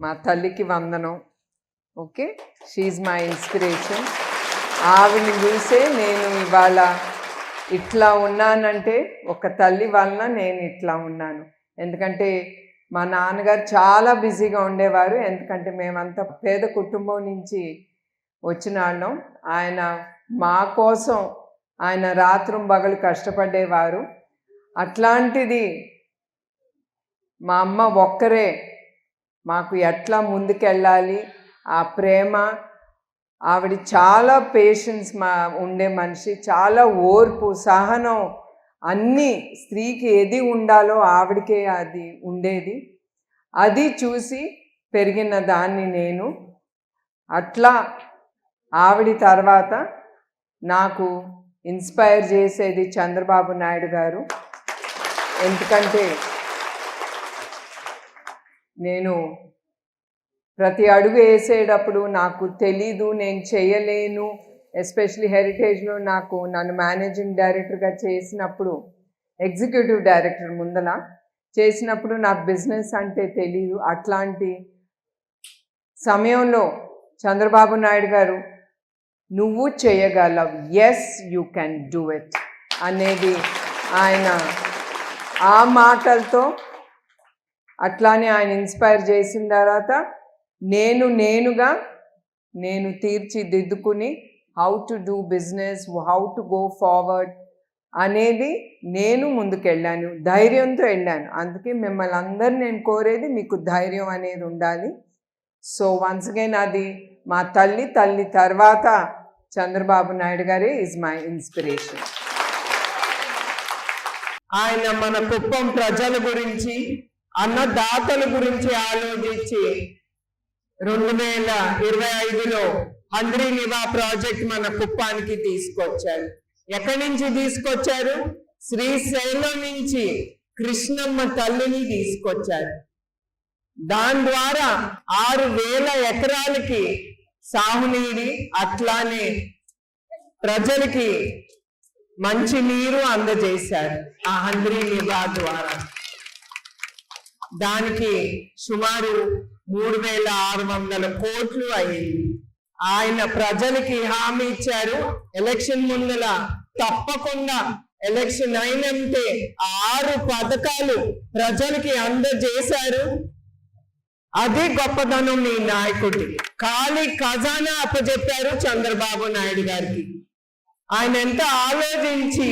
మా తల్లికి వందనం. Okay, she my inspiration. ఆవిడని చూసే నేను ఇవాళ ఇట్లా ఉన్నానంటే ఒక తల్లి వలన నేను ఇట్లా ఉన్నాను. ఎందుకంటే మా నాన్నగారు చాలా బిజీగా ఉండేవారు. ఎందుకంటే మేమంతా పేద కుటుంబం నుంచి వచ్చిన వాళ్ళం. ఆయన మా కోసం ఆయన రాత్రింబగలు కష్టపడేవారు. అట్లాంటిది మా అమ్మ ఒక్కరే మాకు ఎట్లా ముందుకెళ్ళాలి, ఆ ప్రేమ, ఆవిడ చాలా పేషెన్స్ ఉండే మనిషి, చాలా ఓర్పు, సహనం, అన్నీ స్త్రీకి ఏది ఉండాలో ఆవిడకే అది ఉండేది. అది చూసి పెరిగిన దాన్ని నేను. అట్లా ఆవిడ తర్వాత నాకు ఇన్స్పైర్ చేసేది చంద్రబాబు నాయుడు గారు. ఎందుకంటే నేను ప్రతి అడుగు వేసేటప్పుడు నాకు తెలీదు, నేను చేయలేను. ఎస్పెషలీ హెరిటేజ్లో నన్ను మేనేజింగ్ డైరెక్టర్గా చేసినప్పుడు, ఎగ్జిక్యూటివ్ డైరెక్టర్ ముందల చేసినప్పుడు నాకు బిజినెస్ అంటే తెలీదు. అట్లాంటి సమయంలో చంద్రబాబు నాయుడు గారు నువ్వు చేయగలవు, yes you can do it అనేది ఆయన ఆ మాటలతో అట్లానే ఆయన ఇన్స్పైర్ చేసిన తర్వాత నేను తీర్చిదిద్దుకుని how to do business, how to go forward అనేది నేను ముందుకెళ్ళాను, ధైర్యంతో వెళ్ళాను. అందుకే మిమ్మల్ని అందరినీ నేను కోరేది మీకు ధైర్యం అనేది ఉండాలి. సో వన్స్ అగైన్ అది మా తల్లి తర్వాత చంద్రబాబు నాయుడు గారే ఈజ్ మై ఇన్స్పిరేషన్. ఆయన మన కుప్పం ప్రజల గురించి, అన్నదాతల గురించి ఆలోచించి 2025లో హంద్రీ నివా ప్రాజెక్ట్ మన కుప్పానికి తీసుకొచ్చారు. ఎక్కడి నుంచి తీసుకొచ్చారు? శ్రీశైలం నుంచి కృష్ణమ్మ తల్లిని తీసుకొచ్చారు. దాని ద్వారా 6,000 ఎకరాలకి సాగునీరు, అట్లానే ప్రజలకి మంచి నీరు అందజేశారు ఆ హంద్రీ నివా ద్వారా. దానికి సుమారు 3,600 కోట్లు అయ్యింది. ఆయన ప్రజలకి హామీ ఇచ్చారు, ఎలక్షన్ ముందల తప్పకుండా ఎలక్షన్ అయినంటే 6 పథకాలు ప్రజలకి అందజేశారు. అది గొప్పతనం మీ నాయకుడి. ఖాళీ ఖజానా అప్పచెప్పారు చంద్రబాబు నాయుడు గారికి. ఆయన ఎంత ఆలోచించి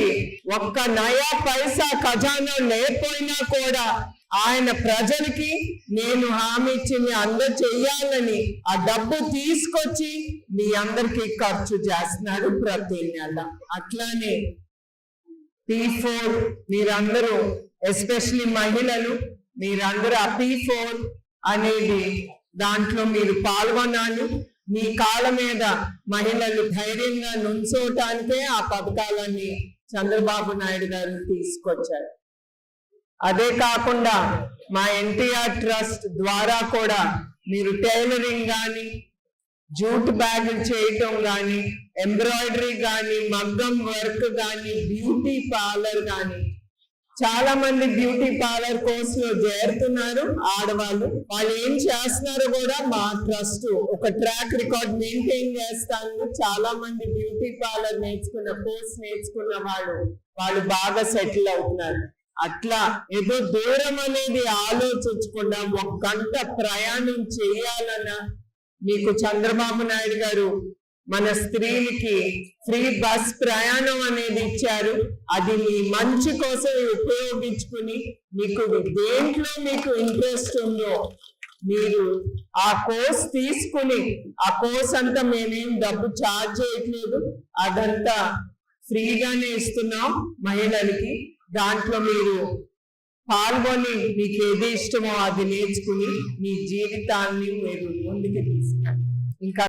ఒక్క నయా పైసా ఖజానా లేకపోయినా కూడా ఆయన ప్రజలకి నేను హామీ ఇచ్చింది అందజేయాలని ఆ డబ్బు తీసుకొచ్చి మీ అందరికీ ఖర్చు చేస్తున్నాడు ప్రతి నెల. అట్లానే P4 మీరందరూ, ఎస్పెషలీ మహిళలు, మీరందరూ ఆ P4 అనేది దాంట్లో మీరు పాల్గొనాలి. మీ కాళ్ళ మీద మహిళలు ధైర్యంగా నుంచోటానికే ఆ పథకాలన్నీ చంద్రబాబు నాయుడు గారు తీసుకొచ్చారు. అదే కాకుండా మా ఎన్టీఆర్ ట్రస్ట్ ద్వారా కూడా మీరు టైలరింగ్ కానీ, జూట్ బ్యాగులు చేయటం కానీ, ఎంబ్రాయిడరీ కానీ, మగ్గం వర్క్ కానీ, బ్యూటీ పార్లర్ కానీ, చాలా మంది బ్యూటీ పార్లర్ కోర్స్ లో చేరుతున్నారు ఆడవాళ్ళు. వాళ్ళు ఏం చేస్తున్నారో కూడా మా ట్రస్ట్ ఒక ట్రాక్ రికార్డ్ మెయింటైన్ చేస్తాను. చాలా మంది బ్యూటీ పార్లర్ కోర్స్ నేర్చుకున్న వాళ్ళు బాగా సెటిల్ అవుతున్నారు. అట్లా ఏదో దూరం అనేది ఆలోచించకుండా 1 గంట ప్రయాణం చేయాలన్నా మీకు చంద్రబాబు నాయుడు గారు మన స్త్రీలకి ఫ్రీ బస్ ప్రయాణం అనేది ఇచ్చారు. అది మీ మంచి కోసం ఉపయోగించుకుని మీకు దేంట్లో మీకు ఇంట్రెస్ట్ ఉందో మీరు ఆ కోర్స్ తీసుకుని, ఆ కోర్స్ అంతా మేమేం డబ్బు ఛార్జ్ చేయట్లేదు, అదంతా ఫ్రీగానే ఇస్తున్నాం మహిళలకి. దాంట్లో మీరు పాల్గొని మీకు ఏది ఇష్టమో అది నేర్చుకుని మీ జీవితాన్ని మీరు ముందుకు తీసుకెళ్ళండి. ఇంకా